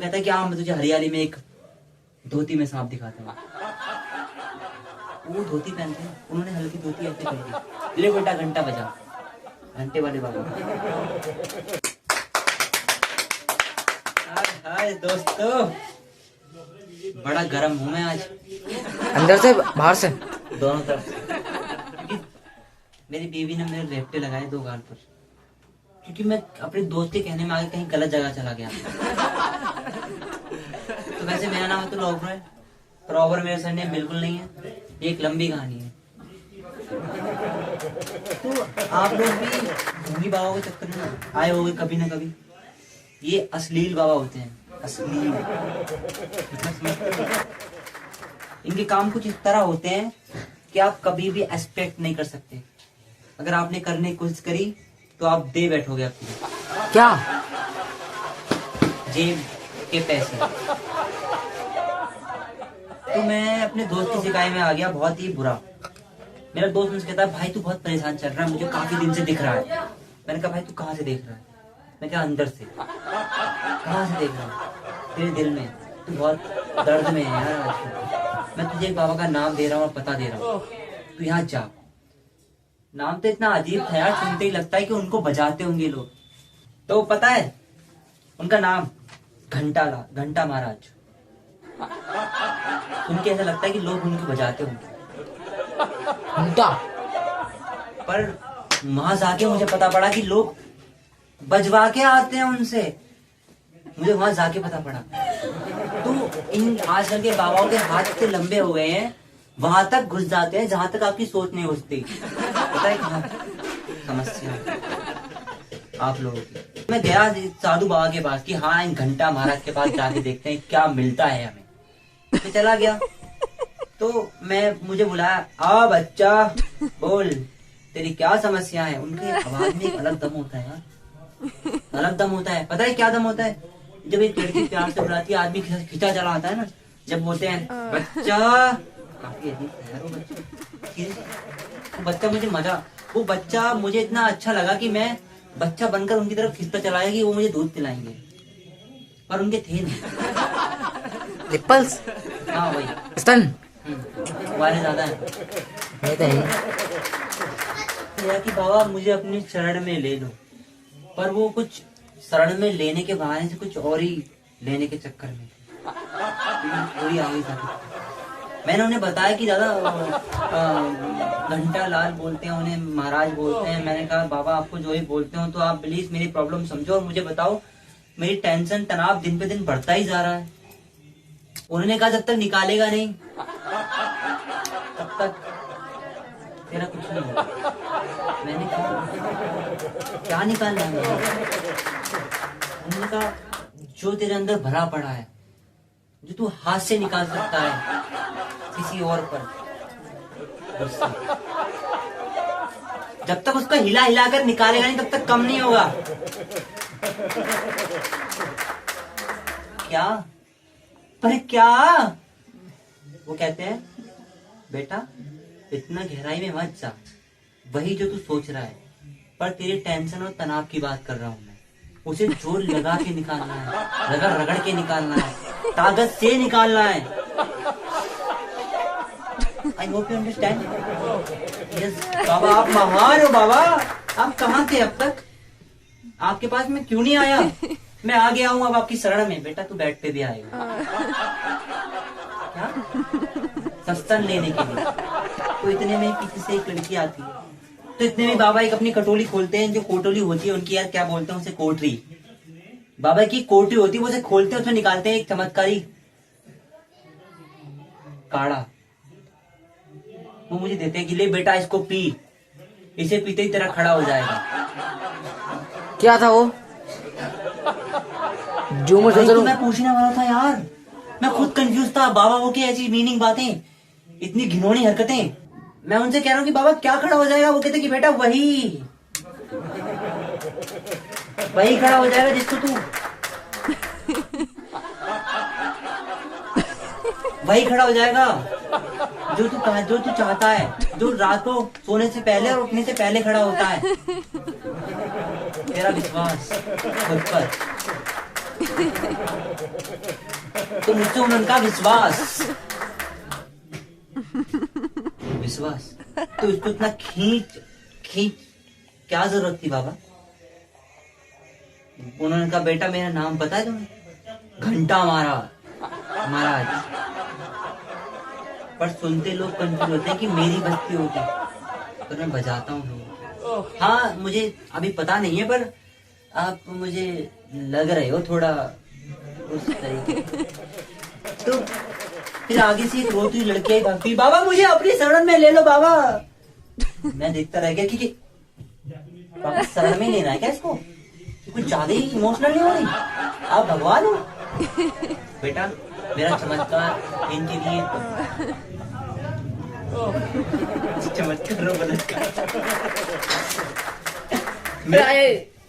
कहता है कि हाँ मैं तुझे हरियाली में एक धोती में सांप दिखाता हूँ। वो धोती पहनते हैं, उन्होंने हल्की धोती ऐसे पहनी। ले बेटा घंटा बजा, घंटे वाले बाबा। हाय हाय दोस्तों, बड़ा गर्म हूँ मैं आज, अंदर से बाहर से दोनों तरफ से। क्योंकि मेरी बीवी ने मेरे रेपटे लगाए 2 गाल पर, क्योंकि मैं अपने दोस्त के कहने में आगे कहीं गलत जगह चला गया। तो वैसे मेरा नाम तो रॉबर है, रॉबर मेरा सरनेम बिल्कुल नहीं है, ये एक लंबी कहानी है। तो आप लोग भी भूंगी बाबा के चक्कर में आए होंगे कभी ना कभी। ये अश्लील बाबा होते हैं, अश्लील। इनके काम कुछ इस तरह होते हैं कि आप कभी भी एक्सपेक्ट नहीं कर सकते। अगर आपने करने की कोशिश करी तो आप दे बैठोगे अपनी क्या जेब के पैसे। तो मैं अपने दोस्त की शिकायत में आ गया, बहुत ही बुरा। मेरा दोस्त मुझसे कहता है भाई तू बहुत परेशान चल रहा है, मुझे काफी दिन से दिख रहा है। मैंने कहा भाई तू कहाँ से देख रहा है? मैं कहा अंदर से। कहाँ से देख रहा है? तेरे दिल में। तू बहुत दर्द में है यार आजकल। मैं तुझे एक बाबा का नाम दे रहा हूँ और पता दे रहा हूँ, तू यहाँ जा। नाम तो इतना अजीब था यार, सुनते ही लगता है कि उनको बजाते होंगे लोग। तो पता है उनका नाम घंटा महाराज। उनके ऐसा लगता है कि लोग उनको बजाते होंगे घंटा, पर वहां जाके मुझे पता पड़ा कि लोग बजवा के आते हैं उनसे। मुझे वहां जाके पता पड़ा। तो इन आजकल के बाबाओं के हाथ इतने लंबे हो गए हैं, वहां तक घुस जाते हैं जहां तक आपकी सोच नहीं घुसती। पता है कहाँ समस्या आप लोगों की। मैं गया साधु बाबा के पास कि हाँ इन घंटा महाराज के पास जाके देखते हैं क्या मिलता है हमें। मैं चला गया तो मुझे बुलाया, आ बच्चा बोल तेरी क्या समस्या है। उनकी आवाज में एक अलग दम होता है यार, अलग दम होता है। पता है क्या दम होता है? जब एक लड़की प्यार से बुलाती है, आदमी खिंचा चला आता है ना, जब बोलते हैं बच्चा, काफी अजीब है यार वो बच्चा। बच्चा मुझे मजा, वो बच्चा मुझे इतना अच्छा लगा कि मैं बच्चा बनकर उनकी तरफ खिंचता चला गया कि वो मुझे दूध पिलाएंगे, पर उनके थे नहीं निप्पल्स, हाँ वही स्तन वाले ज्यादा है। नहीं तो है। कि बाबा मुझे अपनी शरण में ले लो, पर वो कुछ शरण में लेने के बहाने से कुछ और ही लेने के चक्कर में पूरी आगे जाती। मैंने उन्हें बताया कि दादा घंटा लाल बोलते हैं उन्हें, महाराज बोलते हैं। मैंने कहा बाबा आपको जो ही बोलते हो तो आप प्लीज मेरी प्रॉब्लम समझो और मुझे बताओ, मेरी टेंशन तनाव दिन पे दिन बढ़ता ही जा रहा है। उन्होंने कहा जब तक निकालेगा नहीं तब तक तेरा कुछ नहीं होगा। मैंने कहा क्या निकालना है? उन्होंने कहा जो तेरे अंदर भरा पड़ा है, जो तू हाथ से निकाल सकता है किसी और पर, जब तक उसको हिला हिला कर निकालेगा नहीं तब तक कम नहीं होगा। क्या? पर क्या? वो कहते हैं बेटा इतना गहराई में मत जा, वही जो तू सोच रहा है, पर तेरे टेंशन और तनाव की बात कर रहा हूं मैं। उसे जोर लगा के निकालना है, रगड़ रगड़ के निकालना है, ताकत से निकालना है। I hope you understand. Yes बाबा आप महान हो बाबा। आप कहाँ थे अब तक? आपके पास मैं क्यों नहीं आया? मैं आ गया हूँ अब आपकी शरण में। बेटा तू बेड पे भी आएगा क्या? सत्संग लेने के लिए। तो इतने में पीछे से एक लड़की आती है, तो इतने में बाबा एक अपनी कटोरी खोलते हैं। जो कोटोली होती है उनकी, यार क्या बोलते हैं उसे, कोटरी। बाबा की कोटरी होती है, वो उसे खोलते हैं, उसमें निकालते हैं एक चमत्कारी काढ़ा। वो मुझे देते हैं कि ले बेटा इसको पी, इसे पीते ही तेरा खड़ा हो जाएगा। क्या था वो जो मैं सोच रहा हूँ? मैं पूछने वाला था यार, मैं खुद कंफ्यूज था। बाबा वो की ऐसी मीनिंग बातें, इतनी घिनौनी हरकतें। मैं उनसे कह रहा हूँ कि बाबा क्या खड़ा हो जाएगा? वो कहते कि बेटा वही खड़ा हो जाएगा जिसको तू, वही खड़ा हो जाएगा जो तू चाहता है, जो रात को सोने से पहले और उठने से पहले खड़ा होता है। तेरा विश्वास खुद पर तो मुझसे उनका विश्वास तो इसको इतना खींच क्या जरूरत थी बाबा? उन्होंने कहा बेटा मेरा नाम पता है तुम्हें? घंटा महाराज। पर सुनते लोग कंफ्यूज होते हैं कि मेरी बस्ती होगी, पर मैं बजाता हूँ लोगों। हाँ मुझे अभी पता नहीं है, पर आप मुझे लग रहे हो थोड़ा उस तरीके। तो फिर आगे से एक रोती हुई लड़की आई भागती, बाबा मुझे अपनी शरण में ले लो बाबा। मैं देखता रह गया कि बाबा शरण में लेना है क्या इसको? कुछ ज्यादा ही इमोशनल नहीं हो रही? आप भगवान हो बेटा, मेरा चमत्कार इनके लिए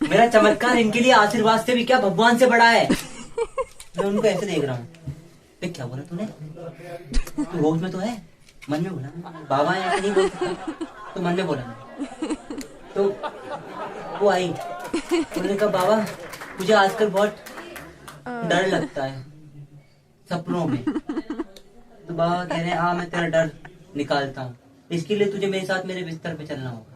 मेरा चमत्कार इनके लिए आशीर्वाद से भी क्या भगवान से बड़ा है। मैं उनको ऐसे देख रहा हूँ। क्या बोला तूने? तू होश में तो है? मन में बोला बाबा ऐसे नहीं बोल सकते, तो मन में बोला। तो वो आई, उन्होंने कहा बाबा मुझे आजकल बहुत डर लगता है सपनों में। तो बाबा कह रहे हैं मैं तेरा डर निकालता हूँ, इसके लिए तुझे मेरे साथ मेरे बिस्तर पे चलना होगा।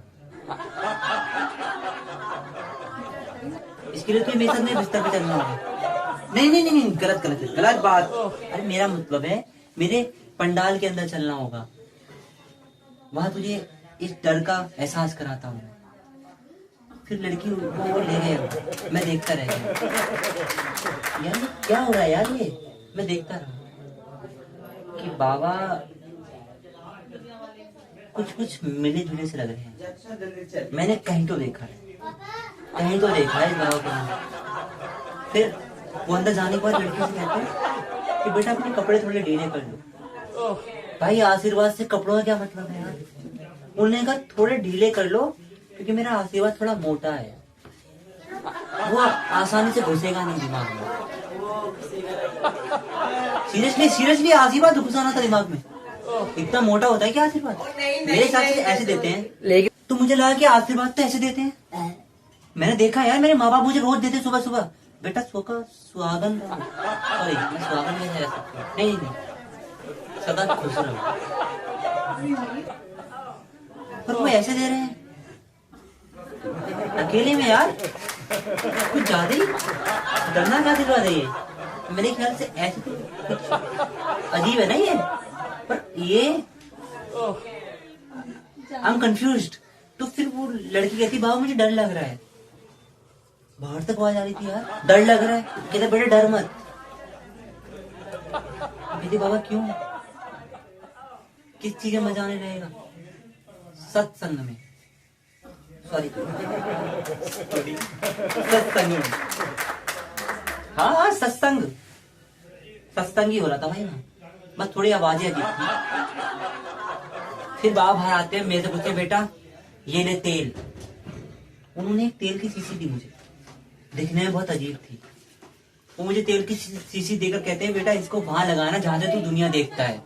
इसके लिए तुझे मेरे साथ मेरे बिस्तर पे चलना होगा। नहीं, गलत बात। अरे मेरा मतलब है मेरे पंडाल के अंदर चलना होगा, वहां तुझे इस डर का एहसास कराता हूँ। फिर लड़की वो ले गए, मैं देखता रह गया। यार क्या हो रहा है यार? ये मैं देखता रहा कि बाबा कुछ मिले जुले से लग रहे हैं। मैंने कहीं तो देखा है इस बाबा को। फिर वो अंदर जाने के बाद लड़की से कहते हैं कि बेटा अपने कपड़े थोड़े ढीले कर लो। भाई आशीर्वाद से कपड़ों का क्या मतलब है यार? उन्होंने कहा थोड़े ढीले कर लो क्योंकि मेरा आशीर्वाद थोड़ा मोटा है, वो आसानी से घुसेगा नहीं दिमाग में। सीरियसली आशीर्वाद घुसाना था दिमाग में? इतना मोटा होता है क्या आशीर्वाद? मेरे हिसाब से ऐसे देते हैं, लेकिन तो मुझे लगा कि आशीर्वाद तो ऐसे देते हैं। मैंने देखा यार, मेरे माँ बाप मुझे रोज देते सुबह सुबह, बेटा सुहागन सॉरी मैं सुहागन में रह सकती हूँ। नहीं सदा खुश रहो। पर वो ऐसे दे रहे हैं अकेले में यार, कुछ ज्यादा ही खतरनाक आशीर्वाद है ये। मेरे ख्याल से ऐसे तो कुछ अजीब है ना ये। पर ये आई एम कंफ्यूज्ड। तो फिर वो लड़की कहती बाबा मुझे डर लग रहा है। बाहर तक आवाज आ रही थी यार, डर लग रहा है। कहते बेटे डर मत। कहती बाबा क्यों? किस चीज में मजा आने रहेगा? सत्संग में, सॉरी सत्संग में। हाँ सत्संग ही हो रहा था भाई वहां, बस थोड़ी आवाजें अजीब थी। फिर बाबा बाहर आते हैं, मेरे से पूछते बेटा ये ले तेल। उन्होंने एक तेल की शीशी दी मुझे, दिखने में बहुत अजीब थी। वो मुझे तेल की शीशी देकर कहते हैं बेटा इसको वहां लगाना जहां से तू दुनिया देखता है।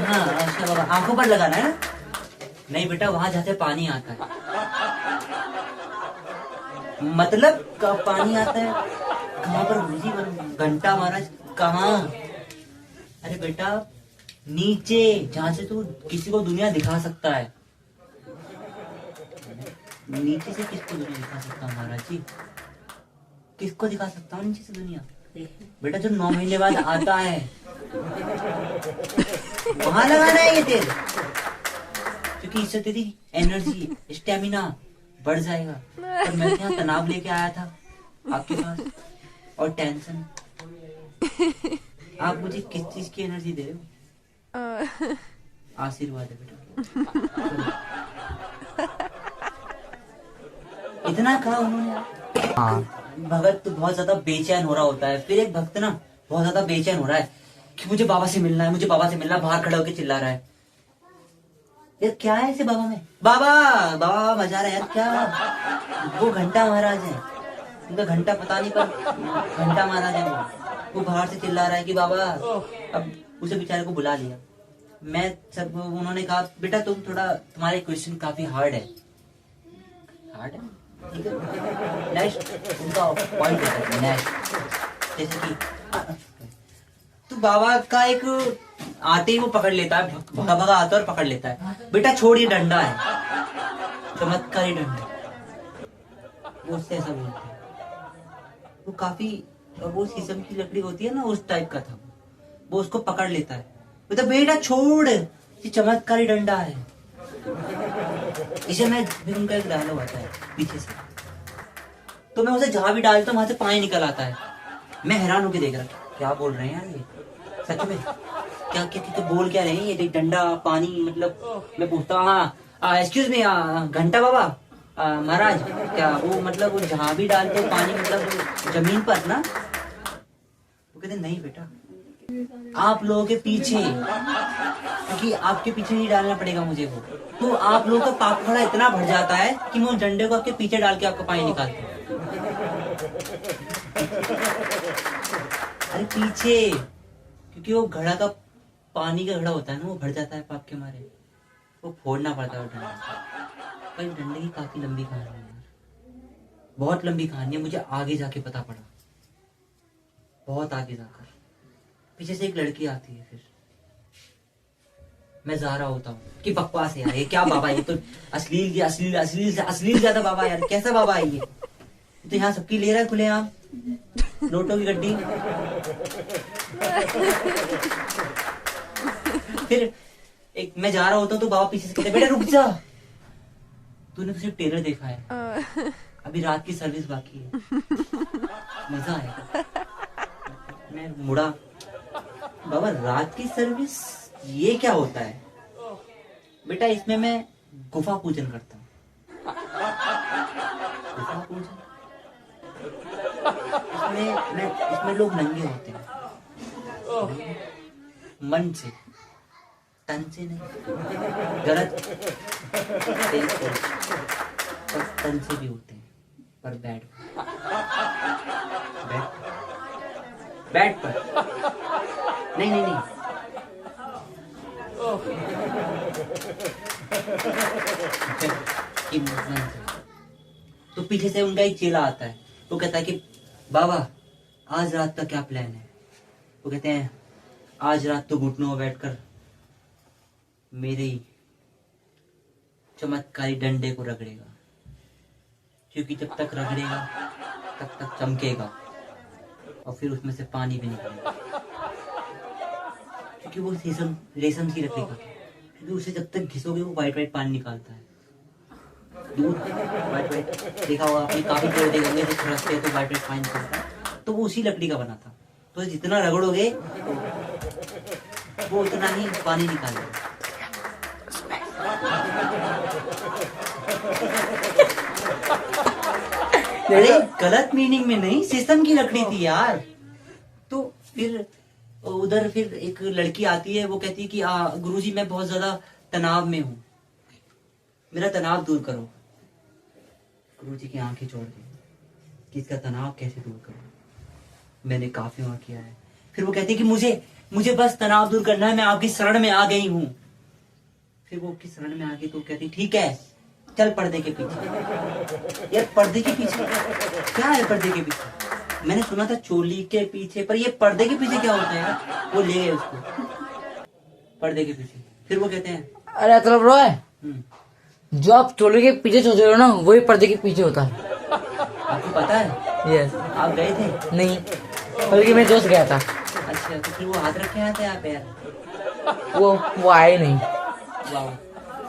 हाँ अच्छा बाबा, आंखों पर लगाना है ना? नहीं बेटा वहां जहां से पानी आता है। मतलब पानी आता है कहाँ पर? घंटा महाराज कहाँ? अरे बेटा नीचे, जहां से तू किसी को दुनिया दिखा सकता है। नीचे से किसको दुनिया दिखा सकता हूँ महाराज जी? किसको दिखा सकता हूँ नीचे से दुनिया? बेटा जो 9 महीने बाद आता है वहां लगाना है ये तेल, क्योंकि इससे तेरी एनर्जी स्टेमिना बढ़ जाएगा। और मैं यहाँ तनाव लेके आया था आपके पास और टेंशन। आप मुझे किस चीज की एनर्जी दे रहे हो? आशीर्वाद है बेटा। इतना कहा उन्होंने। हाँ भगत तो बहुत ज्यादा बेचैन हो रहा होता है। फिर एक भक्त ना बहुत ज्यादा बेचैन हो रहा है कि मुझे बाबा से मिलना है, बाहर खड़ा होकर चिल्ला रहा है। यार क्या है इसे बाबा में? बाबा मजा रहा है यार। क्या वो घंटा महाराज है, उनका घंटा पता नहीं, पर घंटा महाराज है वो बाहर से चिल्ला रहा है कि बाबा। अब उसे बेचारे को बुला लिया। मैं सब उन्होंने कहा बेटा तुम्हारे क्वेश्चन काफी हार्ड है। ठीक है, नेक्स्ट उनका पॉइंट होता है नेक्स्ट, जैसे कि तो बाबा का एक आते ही वो पकड़ लेता है, भगा भगा आता है और पकड़ लेता है, बेटा छोड़ ये डंडा है, चमत्कारी डंडा। वो उससे ऐसा बोलते हैं, वो काफी, वो शीशम की लकड़ी होती है ना उस टाइप का था, वो उसको पकड़ लेता है, बेटा बेटा छोड़ ये चमत्कारी डंडा है। इसे मैं फिर उनका एक डायलॉग आता है पीछे से, तो मैं उसे जहां भी डालता हूँ वहां से पानी निकल आता है। मैं हैरान होकर देख रहा क्या बोल रहे हैं यार ये, सच में क्या क्या क्या बोल क्या रहे हैं ये, डंडा पानी मतलब। मैं पूछता हूँ हाँ एक्सक्यूज मी घंटा बाबा महाराज, क्या वो मतलब वो जहां भी डालते हो पानी मतलब जमीन पर ना? वो कहते नहीं बेटा आप लोगों के पीछे, क्योंकि आपके पीछे नहीं डालना पड़ेगा मुझे वो, तो आप लोगों का पाप थोड़ा इतना भर जाता है कि मैं उस डंडे को आपके पीछे डाल के आपका पानी निकालता हूँ। अरे पीछे, क्योंकि वो घड़ा का पानी का घड़ा होता है ना, वो भर जाता है पाप के मारे, वो फोड़ना पड़ता है वो डंडा। पर डंडे की काफी लंबी कहानी है यार, बहुत लंबी कहानी है, मुझे आगे जाके पता पड़ा, बहुत आगे जाकर। पीछे से एक लड़की आती है, फिर मैं जा रहा होता हूँ कि बकवास है यार ये क्या बाबा, ये तो अश्लील अश्लील अश्लील अश्लील ज्यादा बाबा यार, कैसा बाबा है ये, तो यहाँ सबकी ले रहा है खुलेआम नोटों की गड्डी। फिर एक मैं जा रहा होता हूँ तो बाबा पीछे से कहते बेटा रुक जा, तूने तो सिर्फ टेलर देखा है, अभी रात की सर्विस बाकी है, मजा आएगा। मैं मुड़ा, बाबा रात की सर्विस ये क्या होता है? बेटा इसमें मैं गुफा पूजन करता हूँ। गुफा पूजन, इसमें लोग नंगे होते हैं, मन से, तन से नहीं, गलत पर तन से भी होते हैं, पर बैठ पर नहीं नहीं नहीं, तो पीछे से उनका एक चेला आता है, वो कहता है कि बाबा आज रात का क्या प्लान है? वो कहते हैं आज रात तो घुटनों में बैठकर मेरे चमत्कारी डंडे को रगड़ेगा, क्योंकि जब तक रगड़ेगा तब तक चमकेगा और फिर उसमें से पानी भी निकलेगा, क्योंकि वो रेशम की लकड़ी का, क्योंकि उसे जब तक घिसोगे वो वाइट वाइट पानी निकालता है, दूध वाइट वाइट देखा होगा आपने, काफी पेड़ देखेंगे तो खड़कते हैं तो वाइट वाइट पानी निकलता है, तो वो उसी लकड़ी का बना था, तो जितना रगड़ोगे तो वो उतना ही पानी निकालेगा। अरे गलत मीनिंग में नहीं, शीशम की लकड़ी थी यार। तो फिर उधर फिर एक लड़की आती है, वो कहती है कि गुरुजी मैं बहुत ज्यादा तनाव में हूँ, मेरा तनाव दूर करो। गुरुजी की आंखें छोड़ दी कि इसका तनाव कैसे दूर करूं, मैंने काफी वहां किया है। फिर वो कहती है कि मुझे बस तनाव दूर करना है, मैं आपकी शरण में आ गई हूँ। फिर वो उसकी शरण में आ गई तो कहती ठीक है चल पर्दे के पीछे। यार पर्दे के पीछे क्या है? पर्दे के पीछे मैंने सुना था चोली के पीछे, पर ये पर्दे के पीछे क्या होता है? वो ले गए उसको पर्दे के पीछे। फिर वो कहते हैं अरे मतलब रो है जो आप चोली के पीछे सोच रहे हो ना, वही पर्दे के पीछे होता है। आपको पता है? यस। आप गए थे? नहीं, बल्कि मैं दोस्त गया था। अच्छा, तो फिर वो हाथ रखे आए थे आप यार? वो आए नहीं। वाह,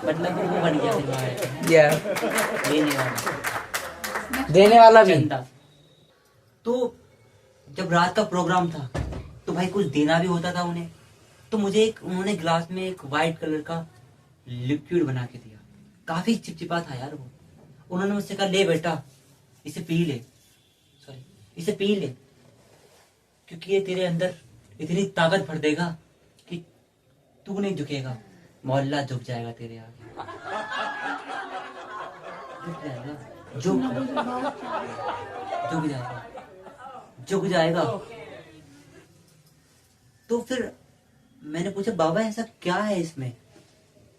मतलब वो बन गया फिर या देने वाला भी। तो जब रात का प्रोग्राम था तो भाई कुछ देना भी होता था उन्हें, तो मुझे उन्होंने ग्लास में एक वाइट कलर का लिक्विड बना के दिया, काफी चिपचिपा था यार वो। उन्होंने मुझसे कहा ले बेटा इसे पी ले, इसे पी ले, क्योंकि ये तेरे अंदर इतनी ताकत भर देगा कि तू नहीं झुकेगा, मोहल्ला झुक जाएगा तेरे आगे, झुक जाएगा, झुक जाएगा। तो फिर मैंने पूछा बाबा ऐसा क्या है इसमें,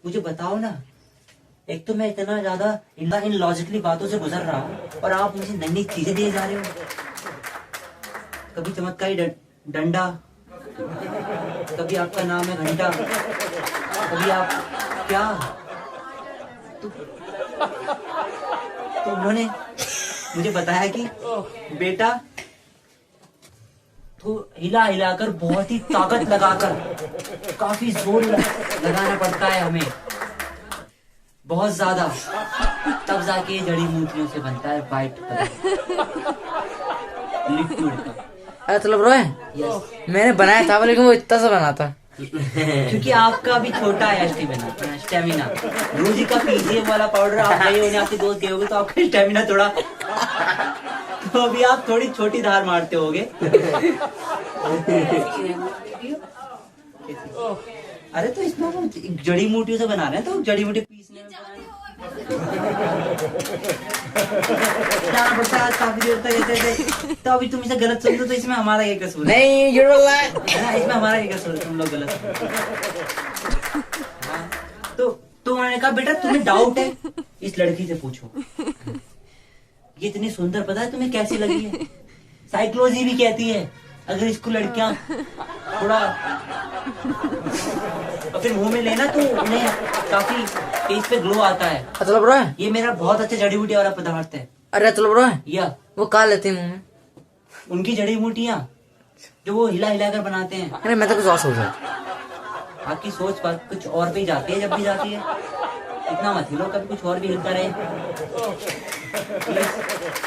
मुझे बताओ ना, एक तो मैं इतना ज्यादा इन लॉजिकली बातों से गुजर रहा हूँ और आप मुझे नई नई चीजें दिए जा रहे हो। कभी चमत्कारी डंडा, कभी आपका नाम है घंटा, कभी आप क्या। तो उन्होंने मुझे बताया कि बेटा तो हिला हिलाकर बहुत ही ताकत लगाकर काफी जोर लगाना पड़ता है हमें, बहुत ज्यादा, तब जाके ये जड़ी बूटियों से बनता है वाइट लिक्विड का। अरे चलो ब्रो, यस, मैंने बनाया था लेकिन वो इतना सा बना था। क्योंकि आपका अभी छोटा है स्टेमिना। गुरु जी का पीजीएम वाला पाउडर आप गए होने, आपके दोस्त गए होगे तो आपका स्टेमिना थोड़ा तो अभी आप थोड़ी छोटी धार मारते होगे। अरे तो इसमें हम जड़ी बूटियों से बना रहे हैं, तो जड़ी बूटी पीसने में जाना पड़ता है काफी देर तक ऐसे। तो अभी तुम इसे गलत समझो तो इसमें हमारा क्या कसूर है? नहीं झूठ बोल रहा है। इसमें हमारा क्या कसूर है? तुम लोग गलत। तो उन्होंने कहा बेटा तुम्हें डाउट है, इस लड़की से पूछो, ये इतनी सुंदर, पता है तुम्हें कैसी लगी है? साइकोलॉजी भी कहती है अगर इसको लड़कियां थोड़ा और फिर मुंह में लेना तो उन्हें काफी फेस पे ग्लो आता है। चलो ब्रो, ये मेरा बहुत अच्छा जड़ी बूटी वाला पदार्थ है। अरे चलो ब्रो, या वो कहा लेते हैं मुंह में? उनकी जड़ी बूटियां जो वो हिला हिला कर बनाते हैं। अरे मैं तो कुछ और सोच रहा। आपकी सोच बात कुछ और पे ही जाती है, जब भी जाती है इतना मत हिलो, कभी कुछ और भी हिलता रहे।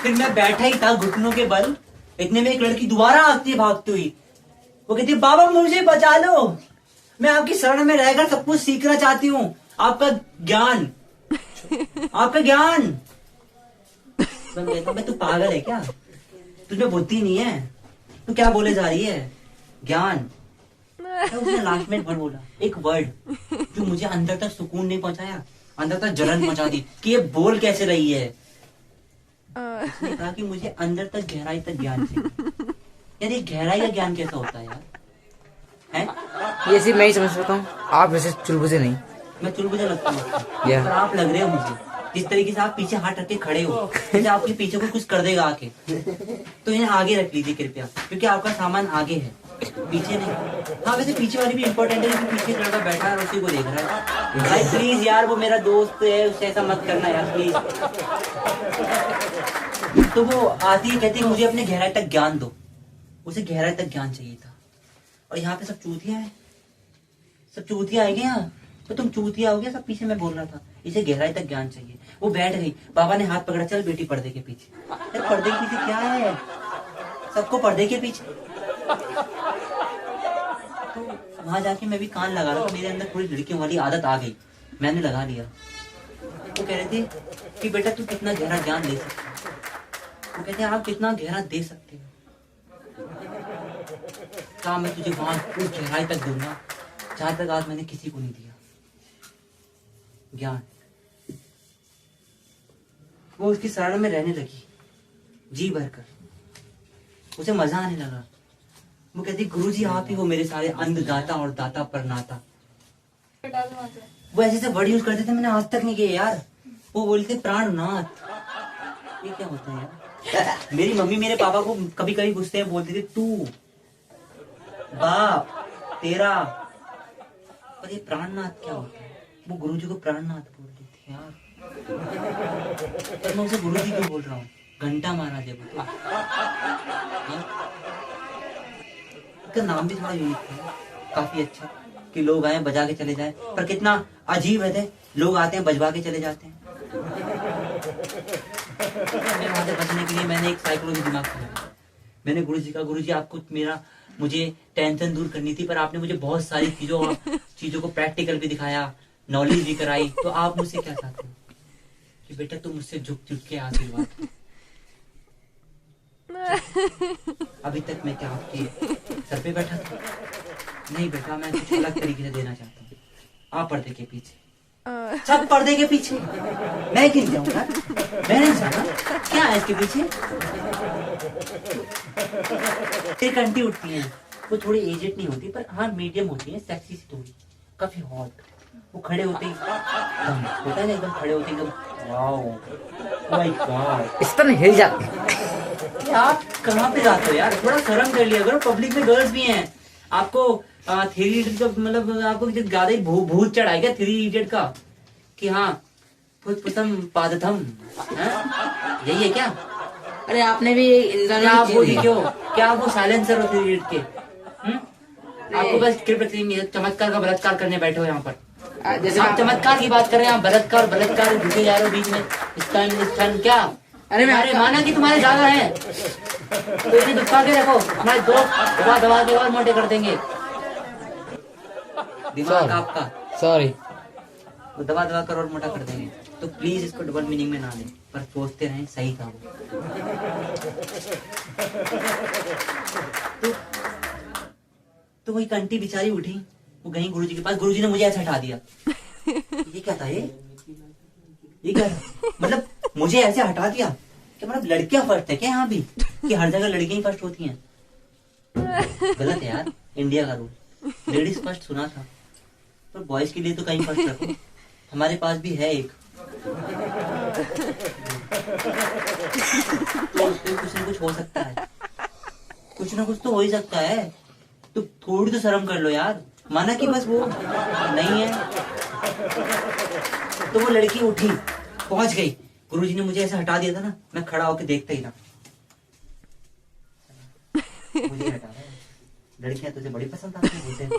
फिर मैं बैठा ही था घुटनों के बल, इतने में एक लड़की दोबारा आती है भागती हुई। वो कहती है बाबा मुझे बचा लो, मैं आपकी शरण में रहकर सब कुछ सीखना चाहती हूँ, आपका ज्ञान। मैं कहता हूँ तू पागल है क्या, तुझमें बुद्धि नहीं है, तू क्या बोले जा रही है? ज्ञान। उसने लास्ट में एक वर्ड बोला, एक वर्ड जो मुझे अंदर तक सुकून नहीं पहुंचाया, अंदर तक जलन पहुंचा दी कि ये बोल कैसे रही है। उसने कहा कि मुझे अंदर तक गहराई तक ज्ञान चाहिए। यार ये गहराई का ज्ञान कैसा होता है यार? है ये सिर्फ मैं ही समझ सकता हूँ, आप वैसे चुलबुले नहीं। मैं चुलबुला लगता हूँ Yeah. पर आप लग रहे हो मुझे जिस तरीके से आप पीछे हाथ रख के खड़े हो, जैसे आपके पीछे को कुछ कर देगा आके, तो इन्हें आगे रख लीजिए कृपया, क्योंकि आपका सामान आगे है, पीछे नहीं। हाँ वैसे पीछे वाली भी इम्पोर्टेंट है, क्योंकि पीछे लड़का बैठा है और उसी को देख रहा है। भाई प्लीज यार, वो मेरा दोस्त है, उससे ऐसा मत करना यार प्लीज। तो वो आती है, कहती है मुझे अपने गहराई तक ज्ञान दो। उसे गहराई तक ज्ञान चाहिए था, और यहाँ पे सब चूतिया है, सब चूतिया आएंगे यहाँ, तो तुम चूतिया हो गया सब पीछे। मैं बोल रहा था इसे गहराई तक ज्ञान चाहिए। वो बैठ गई, बाबा ने हाथ पकड़ा, चल बेटी पर्दे के पीछे। अरे पर्दे के पीछे क्या है, सबको पर्दे के पीछे। तो वहां जाके मैं भी कान लगा रहा था, मेरे अंदर थोड़ी लड़कियों वाली आदत आ गई, मैंने लगा लिया। वो कह रहे थे कि बेटा तू कितना गहरा ज्ञान दे सकते हो। वो कहते हैं आप कितना गहरा दे सकते हो, क्या मैं तुझे वहां उस गहराई तक दूंगा जहां तक आज मैंने किसी को नहीं दिया ज्ञान। वो उसकी शरण में रहने लगी जी भरकर, उसे मजा आने लगा। वो कहती गुरुजी आप ही हो मेरे सारे अन्नदाता और दाता परनाता। वो ऐसे से वर्ड यूज करते थे, मैंने आज तक नहीं किए यार। वो बोलते प्राणनाथ, ये क्या होता है यार? मेरी मम्मी मेरे पापा को कभी कभी गुस्से में बोलती थी तू, बाप तेरा, पर ये प्राणनाथ क्या होता है? वो गुरुजी को प्राणनाथ बोलती थी यार। पर मैं उसे गुरुजी क्यों बोल रहा हूँ? घंटा महाराज है वो तो। नाम भी थोड़ा यूनिक है, काफी अच्छा, कि लोग आए बजा के चले जाए, पर कितना अजीब है, लोग आते हैं बजवा के चले जाते हैं। वहां से बचने के लिए मैंने एक साइकोलॉजी दिमाग में, मैंने गुरुजी का, गुरुजी आपको मुझे टेंशन दूर करनी थी, पर आपने मुझे बहुत सारी चीजों को प्रैक्टिकल भी दिखाया, नॉलेज भी कराई, तो आप मुझसे क्या चाहते हो कि बेटा तुम मुझसे झुक के आशीर्वाद। अभी तक मैं क्या आपके सर पे बैठा था? नहीं बेटा, मैं कुछ अलग तरीके से देना चाहता हूँ। आप पर्दे के पीछे, सब पर्दे के पीछे, मैं गिर जाऊंगा, मैं नहीं जाना। क्या है इसके पीछे? एक आंटी उठती हैं, वो थोड़ी एजेड नहीं होती, पर हाँ मीडियम होती है, सेक्सी सी थोड़ी, काफी हॉट। वो खड़े होते ही दम होता है ना, एकदम खड़े होते ही एकदम वाओ माय गॉड। स्तन हिल जाते हैं। आप कहाँ पे जाते हो यार, थोड़ा शर्म कर लिया करो, पब्लिक में गर्ल्स भी हैं। आपको थ्री इडियट का मतलब आपको ज्यादा ही भूत चढ़ाई क्या थ्री इडियट का, कि हाँ पुष्पम पादथम, यही है क्या? अरे आपने भी इंसान क्या आप बोली क्यों, क्या आप वो साइलेंसर हो थ्री इडियट के? आपको बस चमत्कार का बलात्कार करने बैठे हो यहाँ पर। जैसे आप चमत्कार की बात कर रहे हैं, आप बलात्कार बलात्कार घुसे जा रहे हो बीच में, स्तन क्या? अरे मैं अरे माना कि तुम्हारे ज्यादा है तो इसे दुबका के रखो, हमारे दोस्त दबा दबा के और मोटे कर देंगे दिमाग आपका, सॉरी। वो दबा दबा कर और मोटा कर देंगे। तो प्लीज इसको डबल मीनिंग में ना लें, पर सोचते रहें सही था वो। तो वही कंटी बेचारी उठी, वो गई गुरुजी के पास, गुरुजी ने मुझे ऐसे हटा दिया। ये क्या था, ये क्या था? मतलब मुझे ऐसे हटा दिया कि मतलब लड़कियां फर्स्ट है क्या यहाँ भी, कि हर जगह लड़कियां ही फर्स्ट होती हैं? गलत है यार, इंडिया का रूल लेडीज फर्स्ट सुना था, पर बॉयज के लिए तो कहीं फर्स्ट रखो। हमारे पास भी है एक, तो कुछ ना कुछ हो सकता है, कुछ ना कुछ तो हो ही सकता है। तो थोड़ी तो शर्म कर लो यार, माना कि बस वो नहीं है। तो वो लड़की उठी, पहुंच गई, गुरुजी ने मुझे ऐसे हटा दिया था ना, मैं खड़ा होकर देखता ही ना, मुझे हटा रहा है। लड़कियां तुझे बड़ी पसंद आती है, बोलते हैं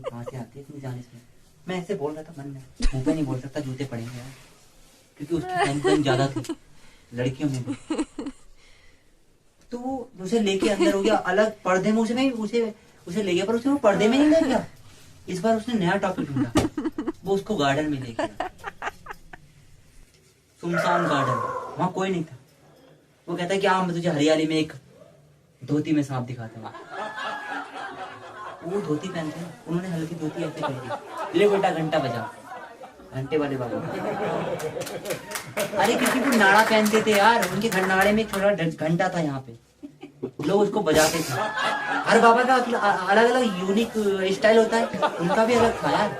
कहाँ से आती है इतनी जाने से। मैं ऐसे बोल रहा था मन में, मुंह पे नहीं बोल सकता, जूते पड़ेंगे यार, क्योंकि उसकी फैन ज्यादा थी लड़कियों में भी। तो वो उसे लेके अंदर हो गया, अलग पर्दे में उसे ले गया, पर उसे वो पर्दे में नहीं ले गया। इस बार उसने नया टॉपिक ढूंढा, वो उसको गार्डन में ले गया, सुनसान गार्डन, वहां कोई नहीं था। वो कहता है कि हाँ मैं तुझे हरियाली में एक धोती में सांप दिखाता हूँ। वो धोती पहनते हैं, उन्होंने हल्की धोती ऐसे कर दी, ले बेटा घंटा बजा, घंटे वाले बाबा। अरे क्योंकि वो नाड़ा पहनते थे यार, उनके नाड़े में एक छोटा घंटा था, यहाँ पे लोग उसको बजाते थे। हर बाबा का अलग अलग यूनिक स्टाइल होता है, उनका भी अलग था यार।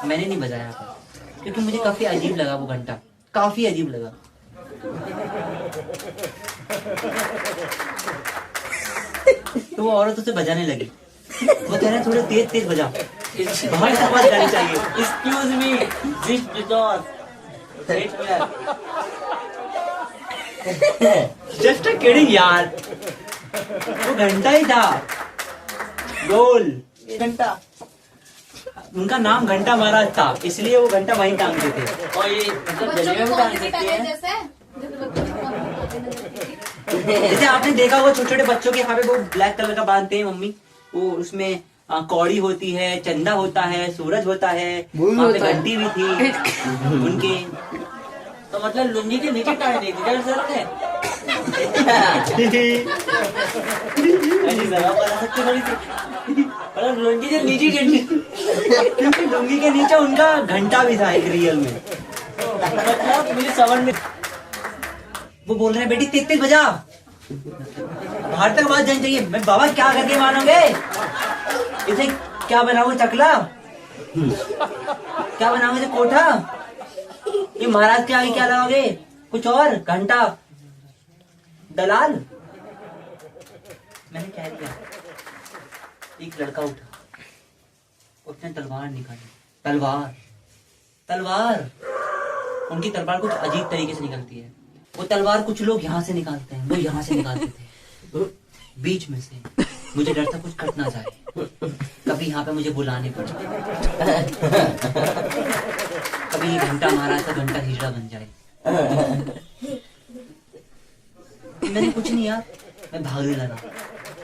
मैंने नहीं बजाया था क्योंकि मुझे काफी अजीब लगा वो घंटा, काफी अजीब लगा। तो वो औरत उसे बजाने लगी, वो कह रहे थोड़े तेज तेज बजा, बाहर से आवाज जानी चाहिए। एक्सक्यूज मी जस्ट किडिंग यार, वो घंटा ही था, गोल घंटा। उनका नाम घंटा महाराज था, इसलिए वो घंटा वहीं टांगते थे। और ये मतलब जलेबी में टांग सकते हैं। जैसे आपने देखा वो छोटे छोटे बच्चों के यहाँ पे वो ब्लैक कलर का बांधते हैं मम्मी, वो उसमें कौड़ी होती है, चंदा होता है, सूरज होता है, वहाँ पे घंटी भी थी उनके। तो मतलब लुंगी के नीचे टांग दी थी जरूरत है। लुंगी के नीचे, क्योंकि लुंगी के नीचे उनका घंटा भी था एक रियल में। मतलब मुझे समझ में, वो बोल रहे हैं बेटी तेज तेज बजा, बाहर तक आवाज जानी चाहिए। मैं बाबा क्या करके मानोगे, इसे क्या बनाओगे चकला, क्या बनाओगे इसे कोठा, ये महाराज के आगे क्या लगाओगे, कुछ और घंटा दलाल। मैंने क्या किया, एक लड़का उठा, उसने तलवार निकाली, तलवार उनकी तलवार कुछ अजीब तरीके से निकलती है। वो तलवार कुछ लोग यहाँ से निकालते हैं, वो यहाँ से निकालते थे बीच में से। मुझे डर था कुछ कट ना जाए, कभी यहाँ पे मुझे बुलाने पड़े, कभी घंटा महाराज का घंटा हिजड़ा बन जाए। मैंने कुछ नहीं यार, मैं भागने लगा,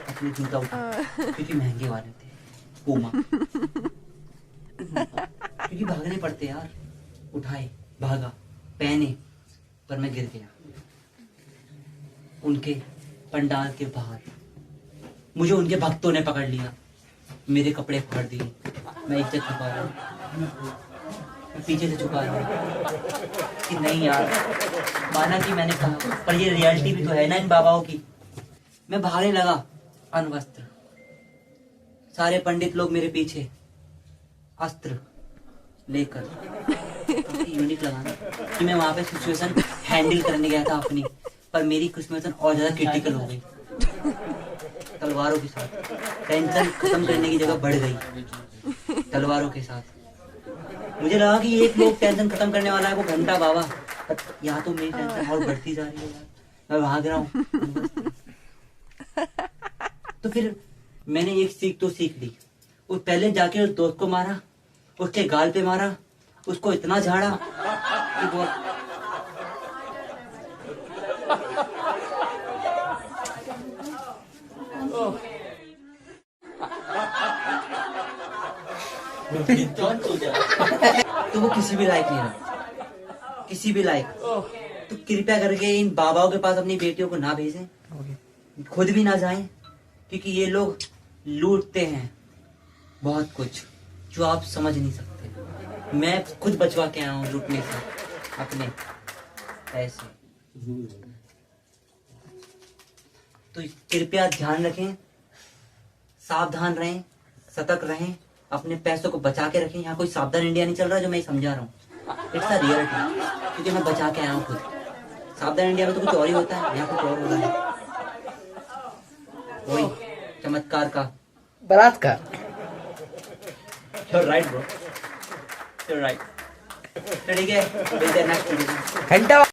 अपने जूता उठा, क्योंकि महंगे वाले थे पूमा, क्योंकि भागने पड़ते यार। उठाए, भागा, पहने, पर मैं गिर गया उनके पंडाल के बाहर। मुझे उनके भक्तों ने पकड़ लिया, मेरे कपड़े फाड़ दिए, मैं इज्जत छुपा रहा हूँ, मैं पीछे से छुपा रहा हूँ कि नहीं यार, माना कि मैंने कहा, पर ये रियलिटी भी तो है ना इन बाबाओं की। मैं भागने लगा अनवस्त्र, सारे पंडित लोग मेरे पीछे, अस्त्र लेकर यूनिक लगाना कि मैं वहां पे सिचुएशन हैंडल करने गया था अपनी, पर मेरी सिचुएशन और ज्यादा क्रिटिकल हो गई। तलवारों के साथ टेंशन खत्म करने की जगह बढ़ गई तलवारों के साथ। मुझे लगा कि एक लोग टेंशन खत्म करने वाला है वो घंटा बाबा, पर यहाँ तो मेरी टेंशन और बढ़ती जा रही है यार, मैं भाग रहा हूँ। तो फिर मैंने एक सीख तो सीख ली। वो पहले जाके उस दोस्त को मारा, उसके गाल पे मारा, उसको इतना झाड़ा कि वो तो वो किसी भी लायक नहीं रहा, किसी भी लायक। तो कृपया करके इन बाबाओं के पास अपनी बेटियों को ना भेजें, खुद भी ना जाएं, क्योंकि ये लोग लूटते हैं बहुत कुछ जो आप समझ नहीं सकते। मैं खुद बचवा के आया हूँ लूटने से अपने पैसे। तो कृपया ध्यान रखें, सावधान रहें, सतर्क रहें, अपने पैसों को बचा के रखें। यहाँ कोई सावधान इंडिया नहीं चल रहा जो मैं समझा रहा हूँ, इट्स अ रियलिटी, क्योंकि मैं बचा के आया हूँ खुद। सावधान इंडिया में तो कुछ और ही होता है, यहाँ कुछ और होता है, वही चमत्कार का बलात्कार। You're right, bro. You're right. तो ठीक है, मिलते हैं नेक्स्ट वीडियो में। घंटा